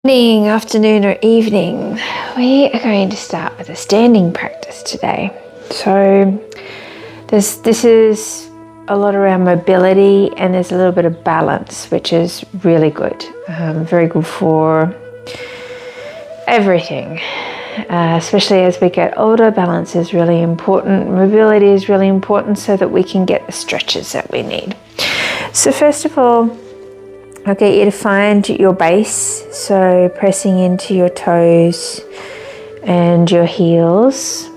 Morning, afternoon or evening. We are going to start with a standing practice today. So this is a lot around mobility, and there's a little bit of balance, which is really good. Very good for everything, especially as we get older. Balance is really important. Mobility is really important so that we can get the stretches that we need. So first of all, I'll get you to find your base, so pressing into your toes and your heels,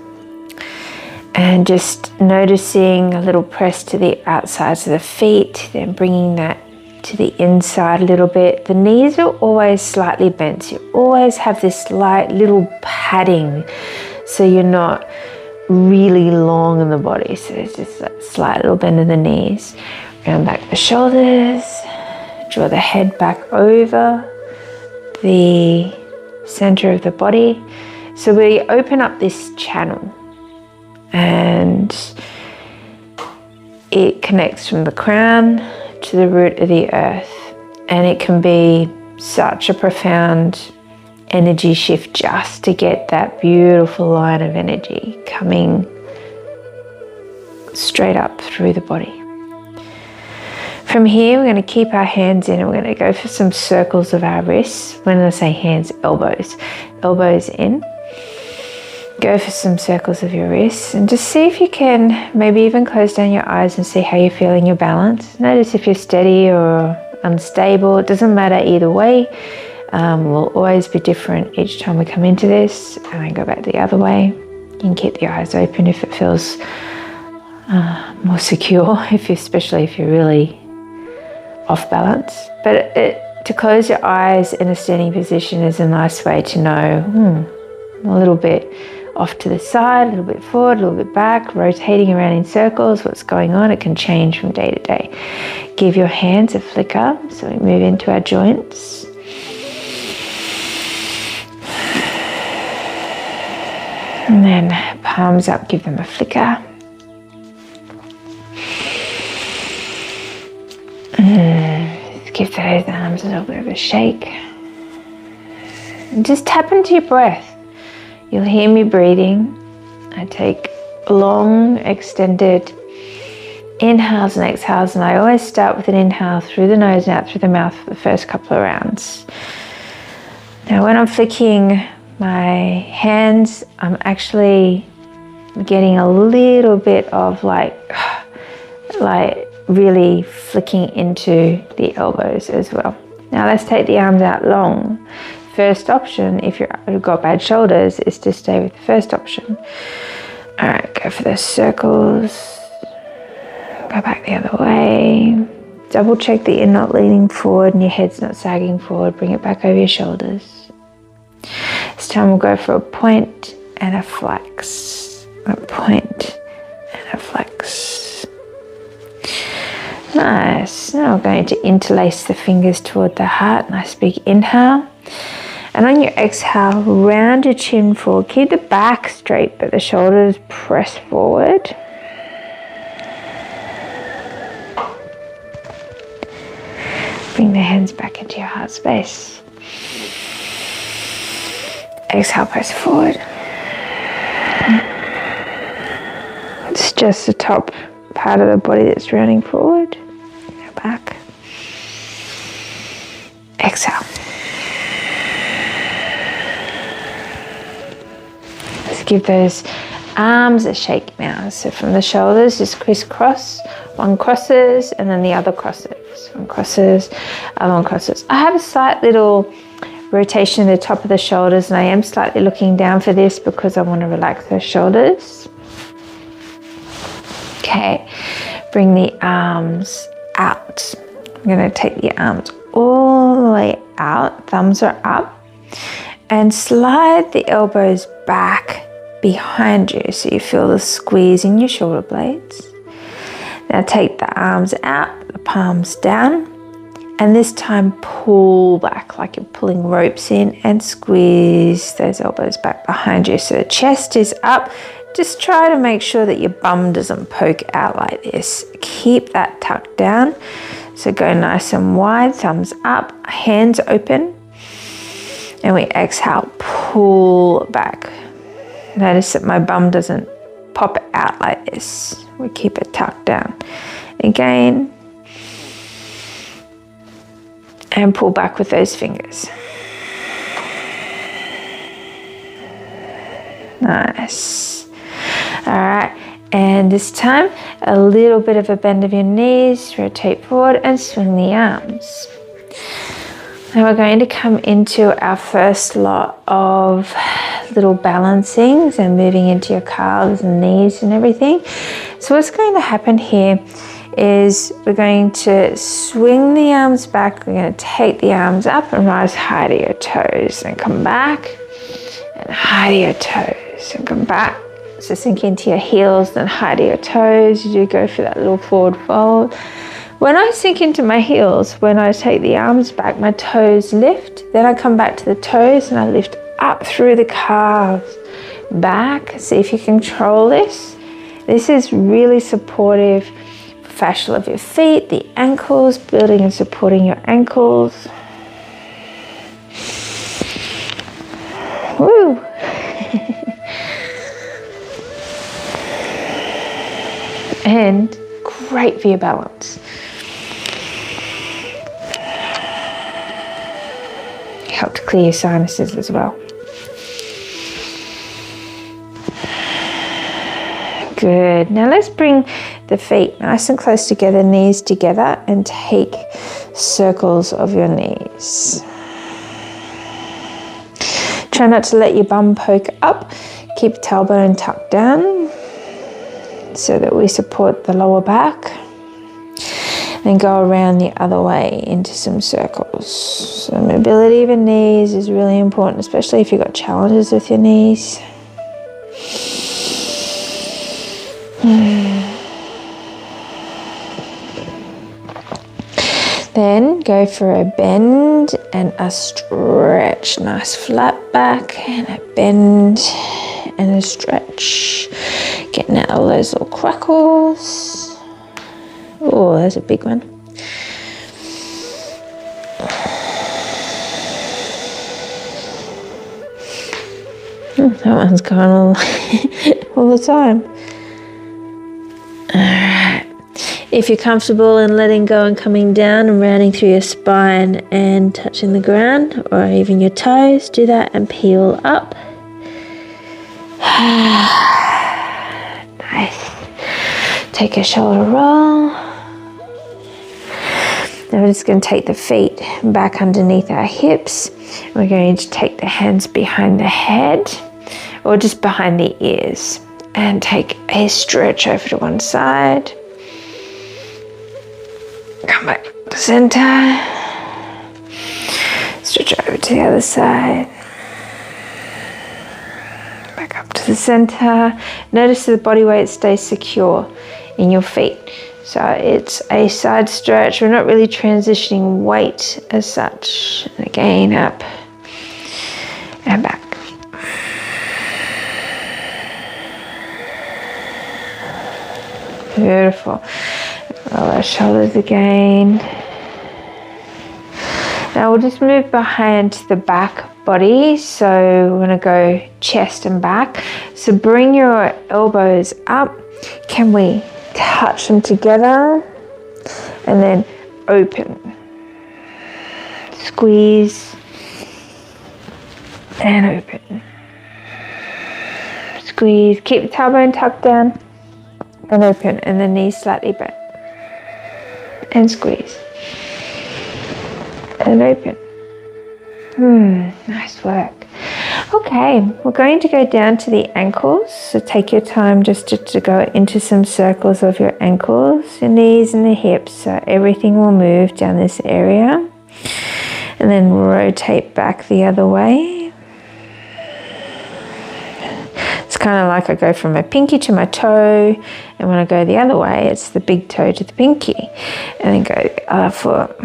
and just noticing a little press to the outsides of the feet, then bringing that to the inside a little bit. The knees are always slightly bent, so you always have this slight little padding, so you're not really long in the body. So there's just that slight little bend of the knees. Round back the shoulders. Draw the head back over the center of the body. So we open up this channel and it connects from the crown to the root of the earth. And it can be such a profound energy shift just to get that beautiful line of energy coming straight up through the body. From here, we're going to keep our hands in and we're going to go for some circles of our wrists. When I say hands, elbows. Elbows in. Go for some circles of your wrists and just see if you can maybe even close down your eyes and see how you're feeling your balance. Notice if you're steady or unstable. It doesn't matter either way. Will always be different each time we come into this. And then go back the other way. You can keep the eyes open if it feels more secure, especially if you're really off balance. But to close your eyes in a standing position is a nice way to know a little bit off to the side, a little bit forward, a little bit back, rotating around in circles. What's going on? It can change from day to day. Give your hands a flicker so we move into our joints. And then palms up, give them a flicker. Give those arms a little bit of a shake. And just tap into your breath. You'll hear me breathing. I take long, extended inhales and exhales, and I always start with an inhale through the nose and out through the mouth for the first couple of rounds. Now, when I'm flicking my hands, I'm actually getting a little bit of like really flicking into the elbows as well. Now let's take the arms out long. First option, if you've got bad shoulders, is to stay with the first option. All right, go for those circles. Go back the other way. Double check that you're not leaning forward and your head's not sagging forward. Bring it back over your shoulders. This time we'll go for a point and a flex. A point and a flex. Nice. Now we're going to interlace the fingers toward the heart. Nice big inhale. And on your exhale, round your chin forward. Keep the back straight, but the shoulders press forward. Bring the hands back into your heart space. Exhale, press forward. It's just the top part of the body that's rounding forward. Go back. Exhale. Let's give those arms a shake now. So from the shoulders, just crisscross. One crosses and then the other crosses. One crosses, other one crosses. I have a slight little rotation at the top of the shoulders, and I am slightly looking down for this because I want to relax those shoulders. Okay, bring the arms out. I'm going to take the arms all the way out, thumbs are up, and slide the elbows back behind you so you feel the squeeze in your shoulder blades. Now take the arms out, the palms down, and this time pull back like you're pulling ropes in and squeeze those elbows back behind you so the chest is up. Just try to make sure that your bum doesn't poke out like this. Keep that tucked down. So go nice and wide, thumbs up, hands open. And we exhale, pull back. Notice that my bum doesn't pop out like this. We keep it tucked down. Again, and pull back with those fingers. Nice. All right, and this time, a little bit of a bend of your knees, rotate forward and swing the arms. Now we're going to come into our first lot of little balancings and moving into your calves and knees and everything. So what's going to happen here is we're going to swing the arms back. We're going to take the arms up and rise high to your toes and come back and high to your toes and come back. So sink into your heels, then high to your toes. You do go for that little forward fold. When I sink into my heels, when I take the arms back, my toes lift. Then I come back to the toes and I lift up through the calves. Back. See if you control this. This is really supportive. Fascia of your feet, the ankles, building and supporting your ankles. Woo! And great for your balance. Help to clear your sinuses as well. Good. Now let's bring the feet nice and close together, knees together, and take circles of your knees. Try not to let your bum poke up. Keep your tailbone tucked down so that we support the lower back. Then go around the other way into some circles. So mobility of your knees is really important, especially if you've got challenges with your knees. Then go for a bend and a stretch. Nice flat back and a bend and a stretch. Getting out all those little crackles. Oh, that's a big one. That one's going all, all the time. Alright. If you're comfortable in letting go and coming down and rounding through your spine and touching the ground or even your toes, do that and peel up. Nice. Take a shoulder roll. Now we're just going to take the feet back underneath our hips. We're going to take the hands behind the head or just behind the ears and take a stretch over to one side. Come back to center. Stretch over to the other side. Back up to the center. Notice that the body weight stays secure in your feet. So it's a side stretch. We're not really transitioning weight as such. And again, up and back. Beautiful. Roll our shoulders again. Now we'll just move behind to the back body. So we're going to go chest and back. So bring your elbows up. Can we touch them together? And then open. Squeeze. And open. Squeeze. Keep the tailbone tucked down. And open. And the knees slightly bent. And squeeze. And open. Nice work. Okay, we're going to go down to the ankles. So take your time just to go into some circles of your ankles, your knees and the hips. So everything will move down this area. And then rotate back the other way. It's kind of like I go from my pinky to my toe. And when I go the other way, it's the big toe to the pinky. And then go the other foot.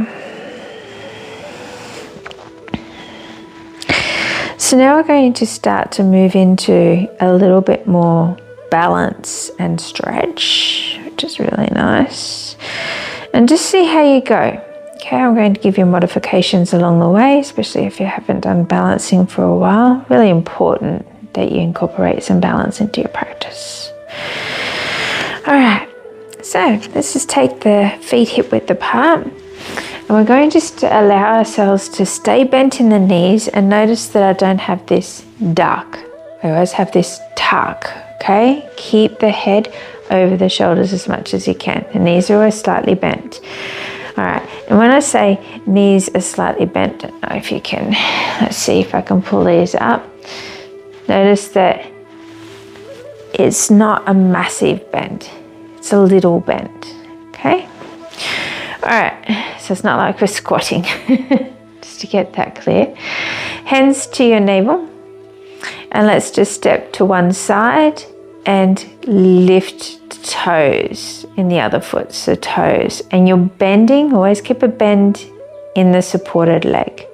So now we're going to start to move into a little bit more balance and stretch, which is really nice. And just see how you go. Okay, I'm going to give you modifications along the way, especially if you haven't done balancing for a while. Really important that you incorporate some balance into your practice. All right, so let's just take the feet hip width apart, and we're going just to allow ourselves to stay bent in the knees, and notice that I don't have this duck. I always have this tuck, okay? Keep the head over the shoulders as much as you can. The knees are always slightly bent. All right, and when I say knees are slightly bent, I don't know if you can, let's see if I can pull these up. Notice that it's not a massive bend, it's a little bend, okay? All right, so it's not like we're squatting, just to get that clear. Hands to your navel, and let's just step to one side and lift toes in the other foot, so toes. And you're bending, always keep a bend in the supported leg.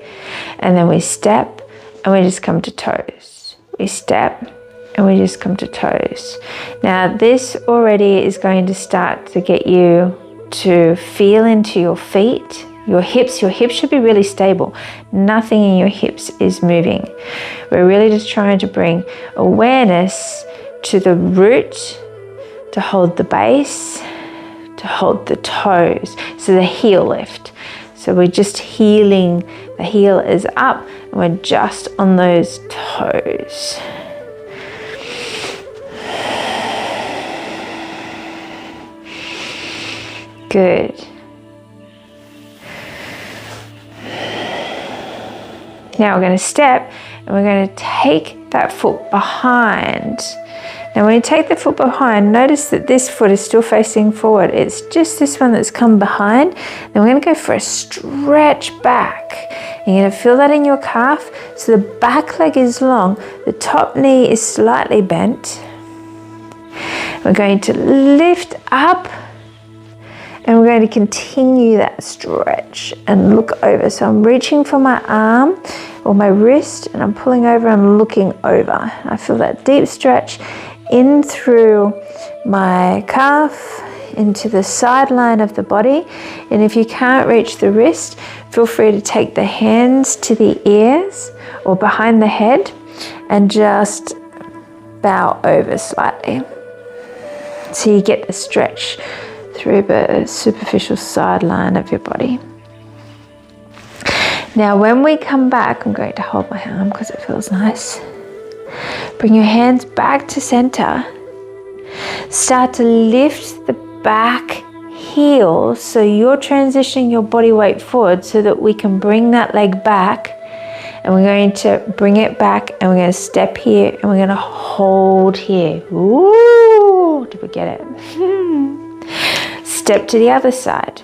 And then we step and we just come to toes. We step and we just come to toes. Now this already is going to start to get you to feel into your feet, your hips. Your hips should be really stable. Nothing in your hips is moving. We're really just trying to bring awareness to the root, to hold the base, to hold the toes, so the heel lift. So we're just heeling, the heel is up and we're just on those toes. Good. Now we're going to step and we're going to take that foot behind. Now when you take the foot behind, notice that this foot is still facing forward. It's just this one that's come behind. Then we're going to go for a stretch back. You're going to feel that in your calf. So the back leg is long, the top knee is slightly bent. We're going to lift up and we're going to continue that stretch and look over. So I'm reaching for my arm or my wrist and I'm pulling over and looking over. I feel that deep stretch in through my calf, into the sideline of the body. And if you can't reach the wrist, feel free to take the hands to the ears or behind the head and just bow over slightly. So you get the stretch through the superficial sideline of your body. Now when we come back, I'm going to hold my arm because it feels nice. Bring your hands back to center. Start to lift the back heel, so you're transitioning your body weight forward so that we can bring that leg back, and we're going to bring it back and we're going to step here and we're going to hold here. Ooh, did we get it? Step to the other side.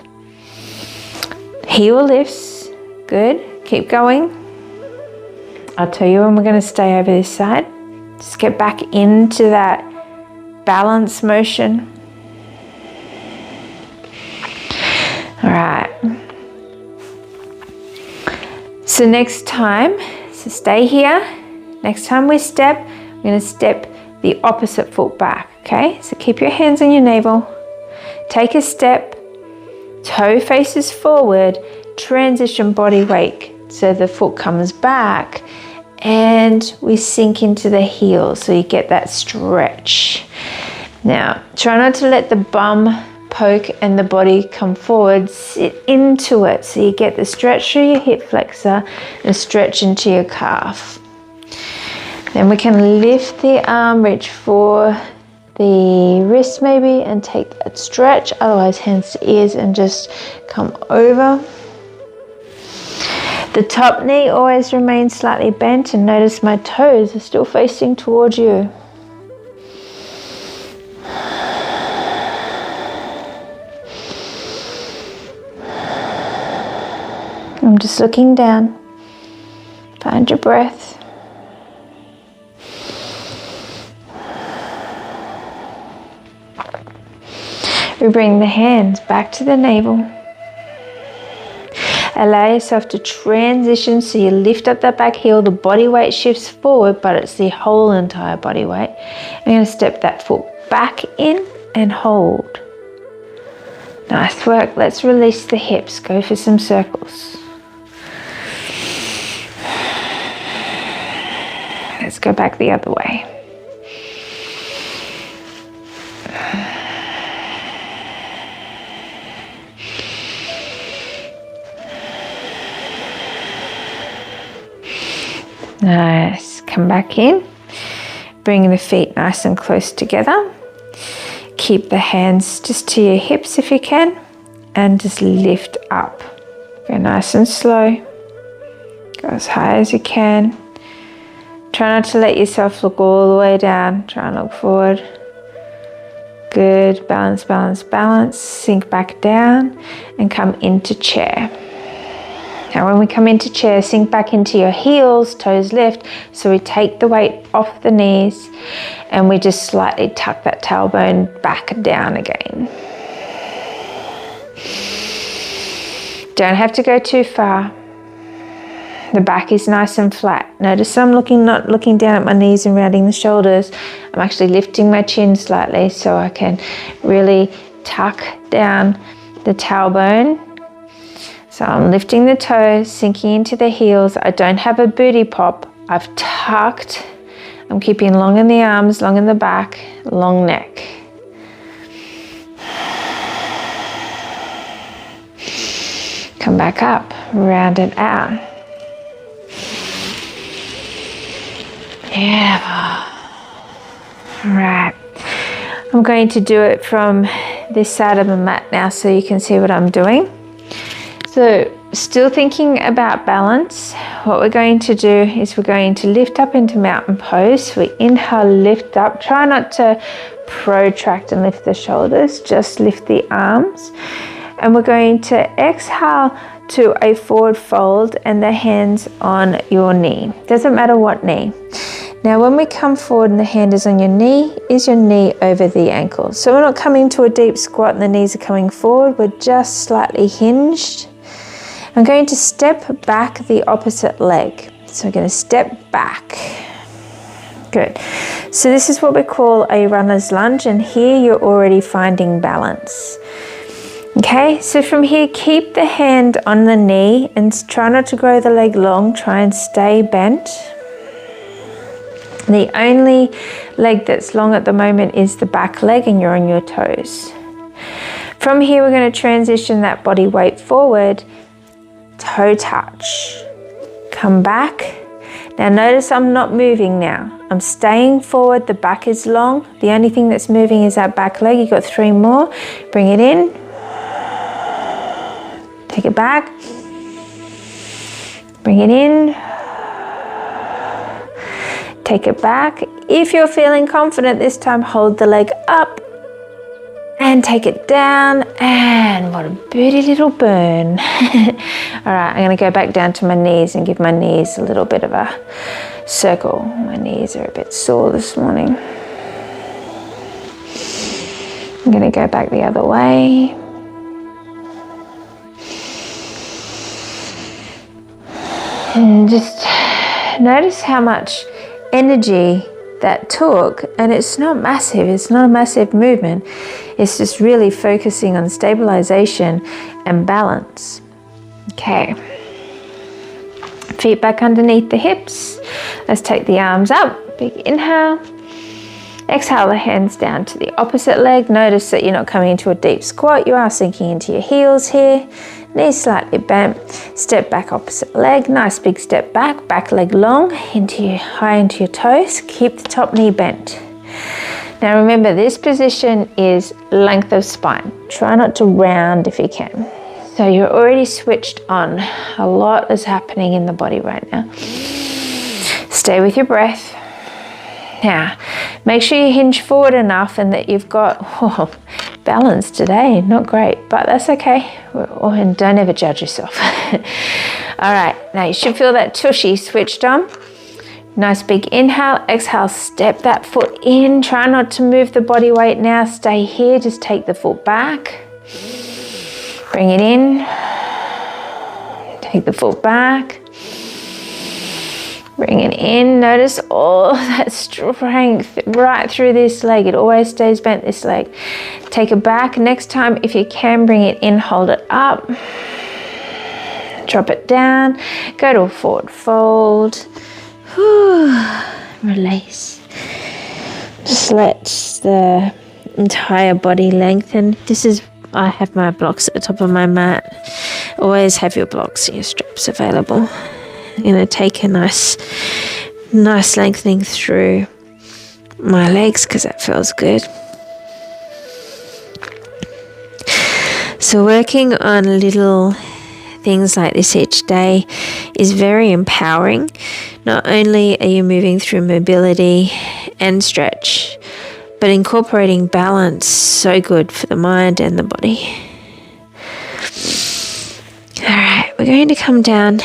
Heel lifts, good, keep going. I'll tell you when we're going to stay over this side. Just get back into that balance motion. All right. So next time, so stay here. Next time we step, we're going to step the opposite foot back, okay? So keep your hands on your navel. Take a step, toe faces forward, transition body weight. So the foot comes back and we sink into the heel, so you get that stretch. Now, try not to let the bum poke and the body come forward. Sit into it so you get the stretch through your hip flexor and stretch into your calf. Then we can lift the arm, reach for the wrist maybe and take that stretch, otherwise hands to ears and just come over. The top knee always remains slightly bent, and notice my toes are still facing towards you. I'm just looking down. Find your breath. We bring the hands back to the navel. Allow yourself to transition, so you lift up that back heel, the body weight shifts forward, but it's the whole entire body weight. I'm going to step that foot back in and hold. Nice work. Let's release the hips. Go for some circles. Let's go back the other way. Nice. Come back in. Bring the feet nice and close together. Keep the hands just to your hips if you can, and just lift up. Go nice and slow. Go as high as you can. Try not to let yourself look all the way down. Try and look forward. Good. Balance, balance, balance. Sink back down and come into chair. Now when we come into chair, sink back into your heels, toes lift. So we take the weight off the knees and we just slightly tuck that tailbone back down again. Don't have to go too far. The back is nice and flat. Notice I'm not looking down at my knees and rounding the shoulders. I'm actually lifting my chin slightly so I can really tuck down the tailbone. So I'm lifting the toes, sinking into the heels. I don't have a booty pop. I've tucked. I'm keeping long in the arms, long in the back, long neck. Come back up, round it out. Yeah. All right. I'm going to do it from this side of the mat now so you can see what I'm doing. So still thinking about balance, what we're going to do is we're going to lift up into mountain pose. So we inhale, lift up. Try not to protract and lift the shoulders, just lift the arms. And we're going to exhale to a forward fold and the hands on your knee. Doesn't matter what knee. Now when we come forward and the hand is on your knee, is your knee over the ankle. So we're not coming to a deep squat and the knees are coming forward, we're just slightly hinged. I'm going to step back the opposite leg. So I'm going to step back. Good. So this is what we call a runner's lunge, and here you're already finding balance. Okay, so from here, keep the hand on the knee and try not to grow the leg long. Try and stay bent. The only leg that's long at the moment is the back leg, and you're on your toes. From here, we're going to transition that body weight forward. Toe touch. Come back. Now notice I'm not moving now. I'm staying forward. The back is long. The only thing that's moving is that back leg. You've got 3 more. Bring it in. Take it back. Bring it in. Take it back. If you're feeling confident this time, hold the leg up and take it down. And what a pretty little burn. All right, I'm going to go back down to my knees and give my knees a little bit of a circle. My knees are a bit sore this morning. I'm going to go back the other way. And just notice how much energy that took, and it's not massive, it's not a massive movement, it's just really focusing on stabilization and balance. Okay, feet back underneath the hips. Let's take the arms up, big inhale. Exhale the hands down to the opposite leg. Notice that you're not coming into a deep squat, you are sinking into your heels here. Knees slightly bent, step back opposite leg, nice big step back, back leg long, high into your toes, keep the top knee bent. Now remember, this position is length of spine. Try not to round if you can. So you're already switched on. A lot is happening in the body right now. Stay with your breath. Now, make sure you hinge forward enough and that you've got balance today. Not great, but that's okay. And don't ever judge yourself. All right, now you should feel that tushy switched on. Nice big inhale, exhale, step that foot in. Try not to move the body weight now. Stay here, just take the foot back. Bring it in. Take the foot back. Bring it in. Notice all that strength right through this leg. It always stays bent, this leg. Take it back. Next time, if you can, bring it in, hold it up. Drop it down. Go to a forward fold. Release. Just let the entire body lengthen. I have my blocks at the top of my mat. Always have your blocks and your straps available. I'm going to take a nice lengthening through my legs because that feels good. So working on little things like this each day is very empowering. Not only are you moving through mobility and stretch, but incorporating balance, so good for the mind and the body. All right, we're going to come down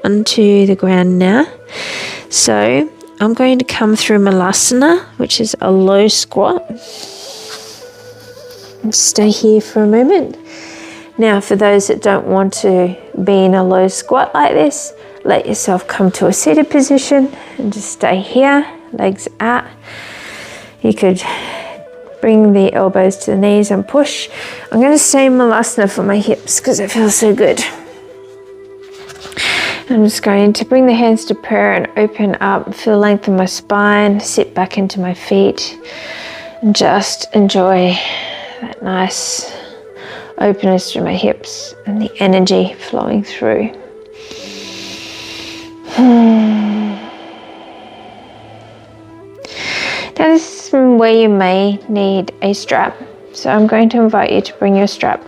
onto the ground now. So I'm going to come through Malasana, which is a low squat. Stay here for a moment. Now, for those that don't want to be in a low squat like this, let yourself come to a seated position and just stay here, legs out. You could bring the elbows to the knees and push. I'm going to stay in Malasana for my hips because it feels so good. I'm just going to bring the hands to prayer and open up, feel length in my spine, sit back into my feet, and just enjoy that nice openness through my hips and the energy flowing through. Now this is where you may need a strap. So I'm going to invite you to bring your strap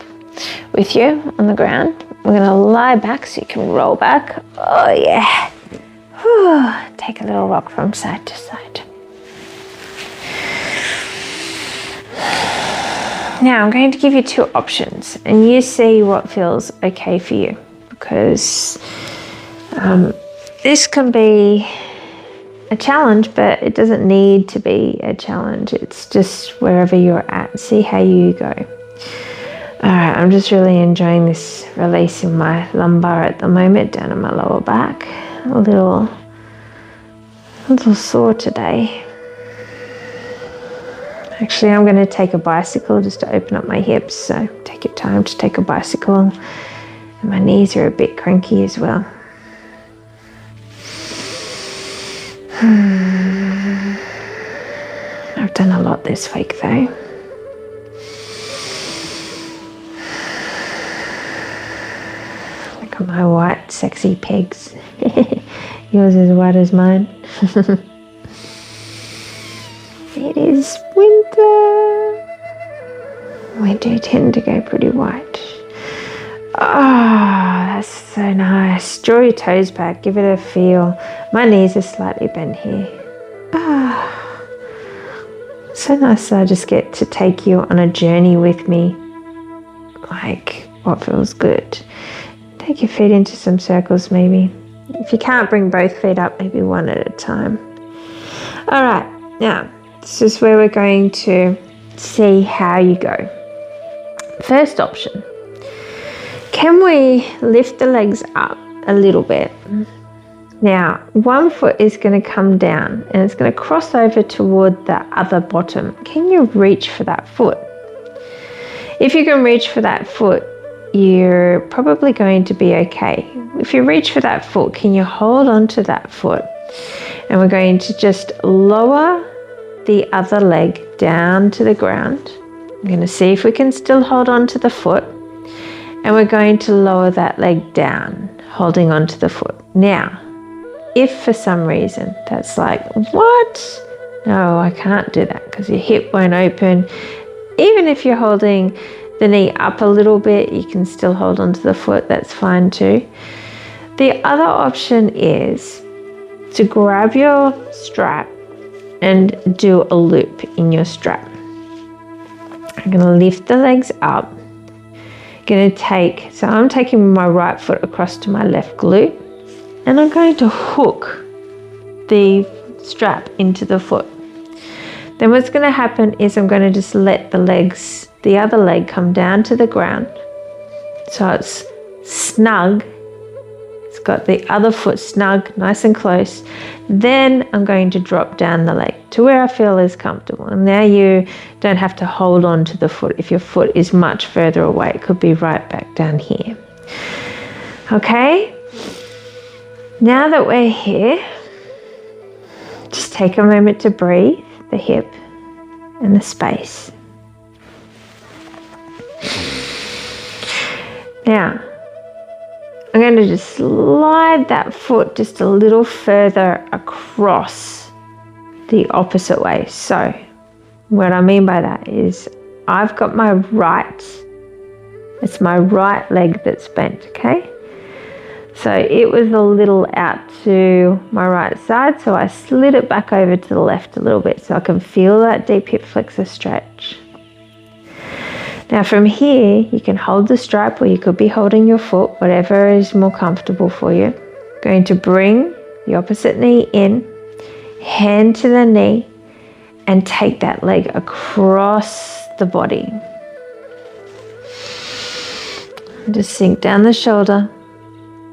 with you on the ground. We're going to lie back so you can roll back. Oh yeah. Whew. Take a little rock from side to side. Now I'm going to give you two options and you see what feels okay for you, because this can be a challenge, but it doesn't need to be a challenge. It's just wherever you're at. See how you go. All right, I'm just really enjoying this release in my lumbar at the moment, down in my lower back. A little sore today. Actually, I'm going to take a bicycle just to open up my hips. So take your time to take a bicycle. And my knees are a bit cranky as well. I've done a lot this week though. Look at my white sexy pegs. Yours is white as mine. It is winter. We do tend to go pretty white. Ah, that's so nice. Draw your toes back, give it a feel. My knees are slightly bent here. Ah, so nice that I just get to take you on a journey with me. Like what feels good. Take your feet into some circles maybe. If you can't bring both feet up, maybe one at a time. All right, now this is where we're going to see how you go. First option. Can we lift the legs up a little bit? Now, one foot is going to come down and it's going to cross over toward the other bottom. Can you reach for that foot? If you can reach for that foot, you're probably going to be okay. If you reach for that foot, can you hold on to that foot? And we're going to just lower the other leg down to the ground. I'm going to see if we can still hold on to the foot. And we're going to lower that leg down, holding on to the foot. Now, if for some reason that's like, what? No, I can't do that because your hip won't open. Even if you're holding the knee up a little bit, you can still hold on to the foot. That's fine too. The other option is to grab your strap and do a loop in your strap. I'm going to lift the legs up. So I'm taking my right foot across to my left glute and I'm going to hook the strap into the foot. Then what's going to happen is I'm going to just let the other leg come down to the ground. So it's snug. It's It's got the other foot snug, nice and close. Then I'm going to drop down the leg to where I feel is comfortable. And now you don't have to hold on to the foot. If your foot is much further away, it could be right back down here. Okay, now that we're here, just take a moment to breathe the hip and the space. Now, I'm going to just slide that foot just a little further across the opposite way. So, what I mean by that is I've got my right, it's my right leg that's bent, okay? So it was a little out to my right side, so I slid it back over to the left a little bit so I can feel that deep hip flexor stretch. Now from here, you can hold the stripe or you could be holding your foot, whatever is more comfortable for you. Going to bring the opposite knee in, hand to the knee, and take that leg across the body. Just sink down the shoulder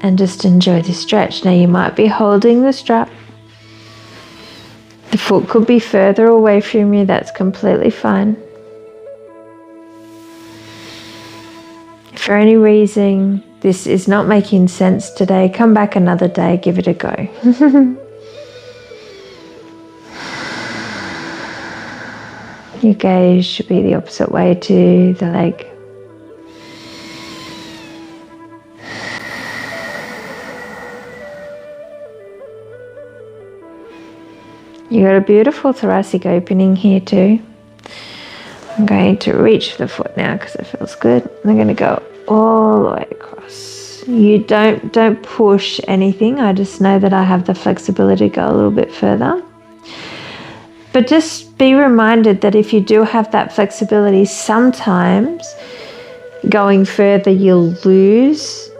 and just enjoy the stretch. Now you might be holding the strap. The foot could be further away from you, that's completely fine. If for any reason this is not making sense today, come back another day, give it a go. Your gaze should be the opposite way to the leg. You got a beautiful thoracic opening here too. I'm going to reach for the foot now because it feels good. I'm going to go all the way across. You don't push anything. I just know that I have the flexibility to go a little bit further. But just be reminded that if you do have that flexibility, sometimes going further you'll lose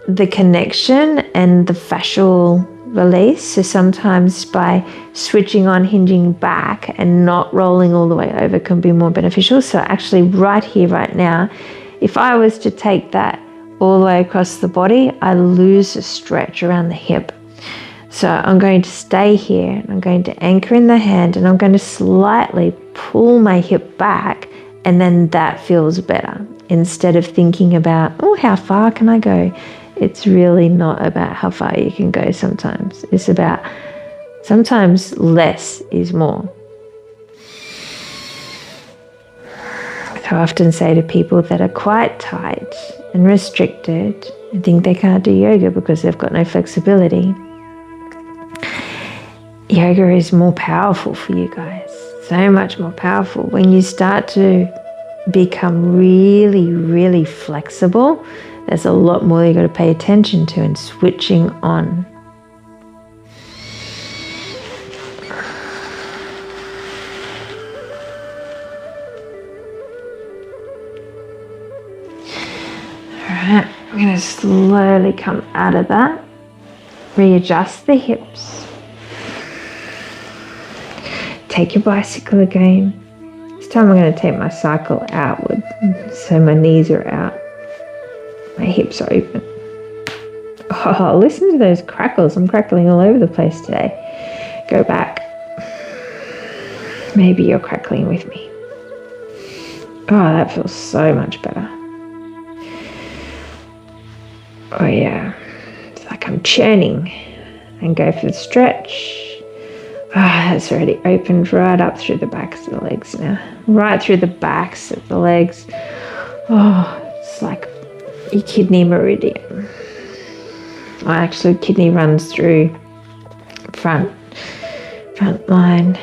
the connection and the fascial release. So sometimes by switching on, hinging back and not rolling all the way over can be more beneficial. So actually right here, right now, if I was to take that all the way across the body, I lose a stretch around the hip. So I'm going to stay here and I'm going to anchor in the hand and I'm going to slightly pull my hip back, and then that feels better. Instead of thinking about, oh, how far can I go? It's really not about how far you can go sometimes. It's about sometimes less is more. So I often say to people that are quite tight and restricted and think they can't do yoga because they've got no flexibility. Yoga is more powerful for you guys. So much more powerful. When you start to become really, really flexible, there's a lot more you've got to pay attention to and switching on. Alright, I'm going to slowly come out of that. Readjust the hips. Take your bicycle again. This time I'm going to take my cycle outward so my knees are out. My hips are open. Oh, listen to those crackles. I'm crackling all over the place today. Go back. Maybe you're crackling with me. Oh, that feels so much better. Oh yeah. It's like I'm churning. And go for the stretch. Ah, that's already opened right up through the backs of the legs now. Right through the backs of the legs. Oh, it's like your kidney meridian. Well, actually, kidney runs through front line,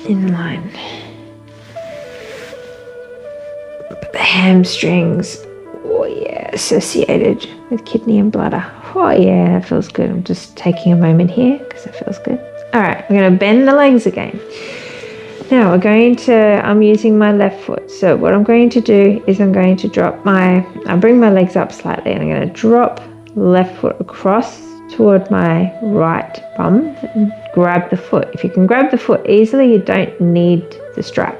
in line. But the hamstrings, oh yeah, associated with kidney and bladder. Oh yeah, that feels good. I'm just taking a moment here because it feels good. All right, I'm going to bend the legs again. Now I'm using my left foot. So what I'm going to do is I'm going to I'll bring my legs up slightly and I'm going to drop left foot across toward my right bum and grab the foot. If you can grab the foot easily, you don't need the strap.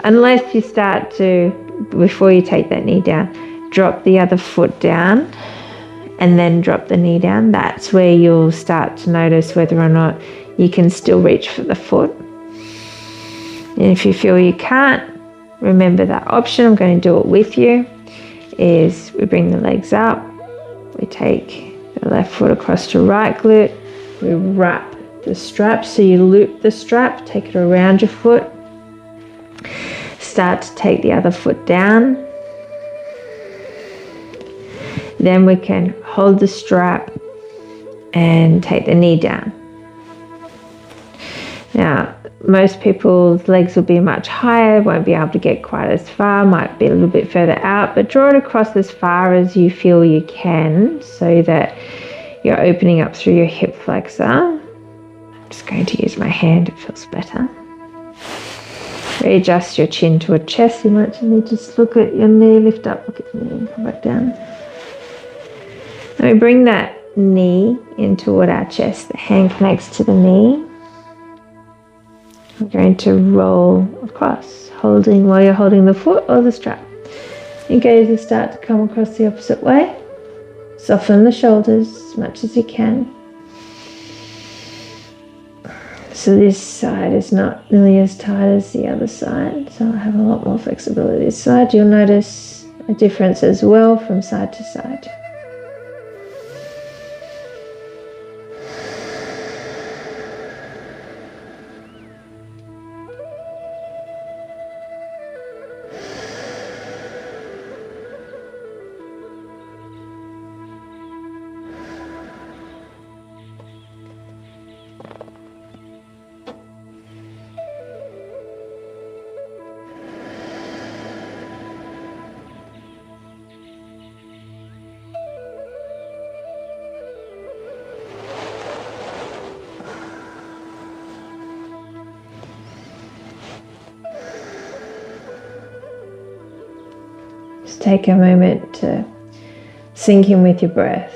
Unless you start to, before you take that knee down, drop the other foot down and then drop the knee down, that's where you'll start to notice whether or not you can still reach for the foot. And if you feel you can't, remember that option. I'm going to do it with you. Is we bring the legs up, we take the left foot across to right glute, we wrap the strap, so you loop the strap, take it around your foot, start to take the other foot down. Then we can hold the strap and take the knee down. Now, most people's legs will be much higher, won't be able to get quite as far, might be a little bit further out, but draw it across as far as you feel you can so that you're opening up through your hip flexor. I'm just going to use my hand, it feels better. Readjust your chin to a chest. You might need to just look at your knee, lift up, look at your knee, and come back down. And we bring that knee in toward our chest. The hand connects to the knee. We're going to roll across, holding while you're holding the foot or the strap. Your gaze will start to come across the opposite way. Soften the shoulders as much as you can. So this side is not nearly as tight as the other side, so I have a lot more flexibility this side. You'll notice a difference as well from side to side. Just take a moment to sink in with your breath.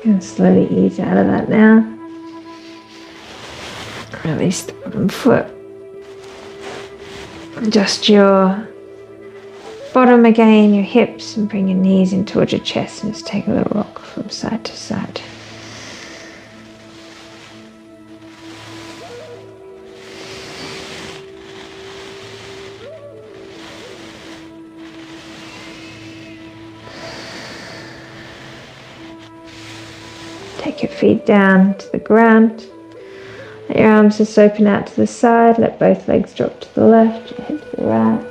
And slowly ease out of that now. Release the bottom foot. Adjust your bottom again, your hips, and bring your knees in towards your chest and just take a little rock from side to side. Take your feet down to the ground. Let your arms just open out to the side. Let both legs drop to the left, your head to the right.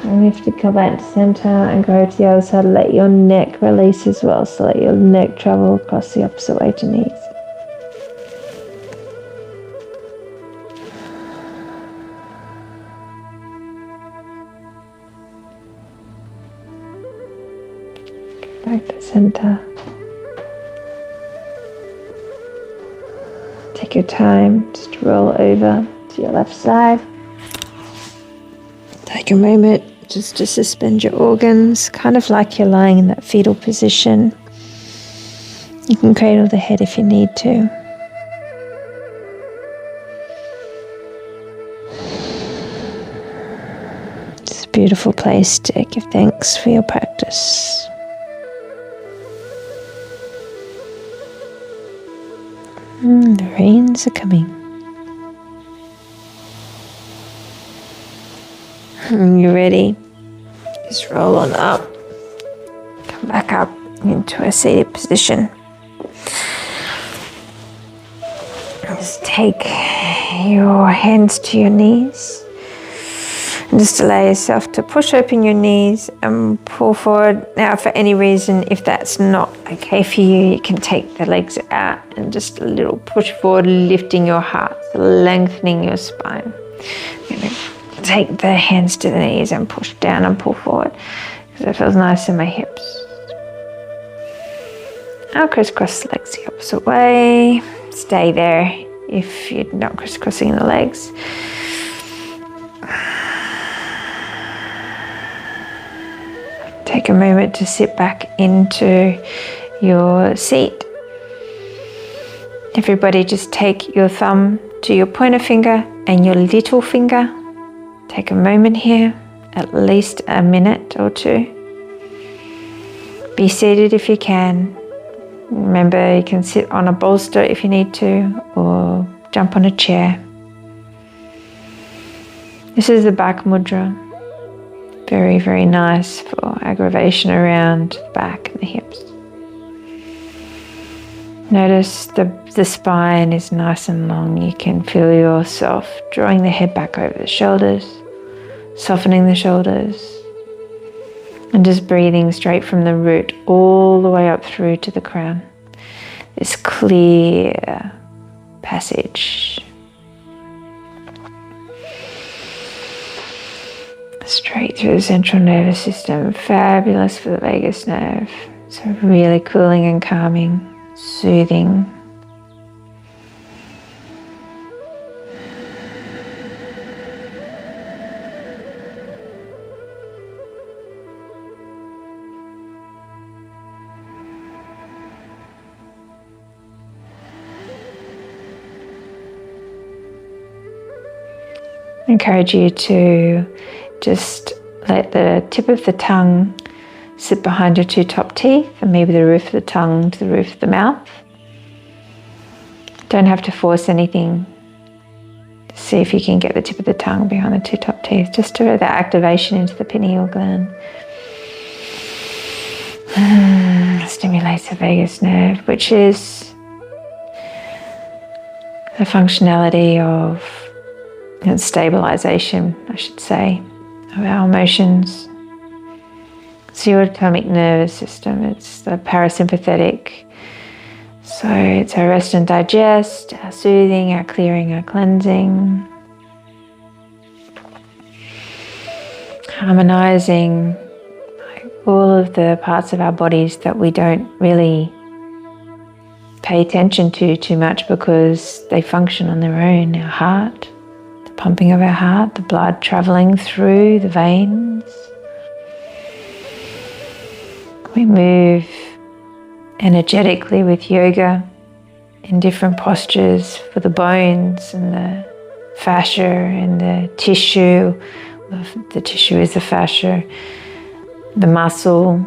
And lift it, come back to center and go to the other side. Let your neck release as well. So let your neck travel across the opposite way to knees. Back to center. Take your time, just roll over to your left side. Take a moment just to suspend your organs, kind of like you're lying in that fetal position. You can cradle the head if you need to. It's a beautiful place to give thanks for your practice. The rains are coming. When you're ready, just roll on up. Come back up into a seated position. Just take your hands to your knees. And just allow yourself to push open your knees and pull forward. Now, for any reason, if that's not okay for you, you can take the legs out and just a little push forward, lifting your heart, lengthening your spine. I'm going to take the hands to the knees and push down and pull forward because it feels nice in my hips. I'll crisscross the legs the opposite way. Stay there if you're not crisscrossing the legs. Take a moment to sit back into your seat. Everybody just take your thumb to your pointer finger and your little finger. Take a moment here, at least a minute or two. Be seated if you can. Remember, you can sit on a bolster if you need to, or jump on a chair. This is the back mudra. Very, very nice for aggravation around the back and the hips. Notice the spine is nice and long. You can feel yourself drawing the head back over the shoulders, softening the shoulders, and just breathing straight from the root all the way up through to the crown. This clear passage. Straight through the central nervous system. Fabulous for the vagus nerve. So really cooling and calming, soothing. I encourage you to just let the tip of the tongue sit behind your two top teeth and maybe the roof of the tongue to the roof of the mouth. Don't have to force anything. See if you can get the tip of the tongue behind the two top teeth, just to that activation into the pineal gland. Stimulates the vagus nerve, which is the functionality of stabilization, I should say, of our emotions. It's the autonomic nervous system. It's the parasympathetic. So it's our rest and digest, our soothing, our clearing, our cleansing, harmonizing all of the parts of our bodies that we don't really pay attention to too much because they function on their own. Our heart, the pumping of our heart, the blood traveling through the veins. We move energetically with yoga in different postures for the bones and the fascia and the tissue. The tissue is the fascia, the muscle,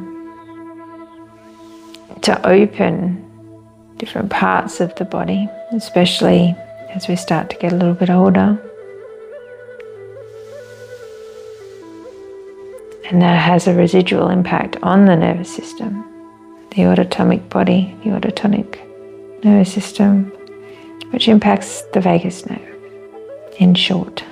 to open different parts of the body, especially as we start to get a little bit older. And that has a residual impact on the nervous system, the autonomic body, the autonomic nervous system, which impacts the vagus nerve, in short.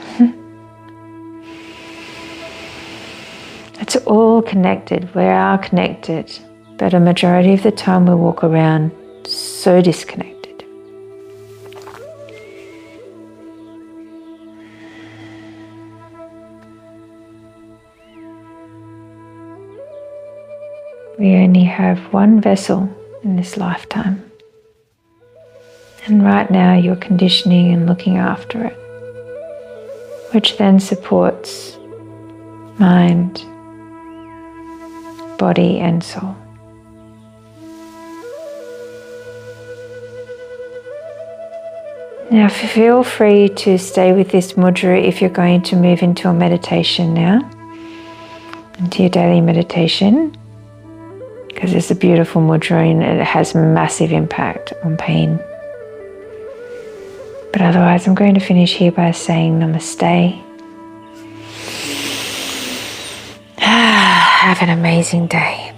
It's all connected. We are connected, but a majority of the time we walk around so disconnected. We only have one vessel in this lifetime. And right now you're conditioning and looking after it, which then supports mind, body and soul. Now feel free to stay with this mudra if you're going to move into a meditation now, into your daily meditation, because it's a beautiful mudra and it has massive impact on pain. But otherwise I'm going to finish here by saying namaste. Have an amazing day.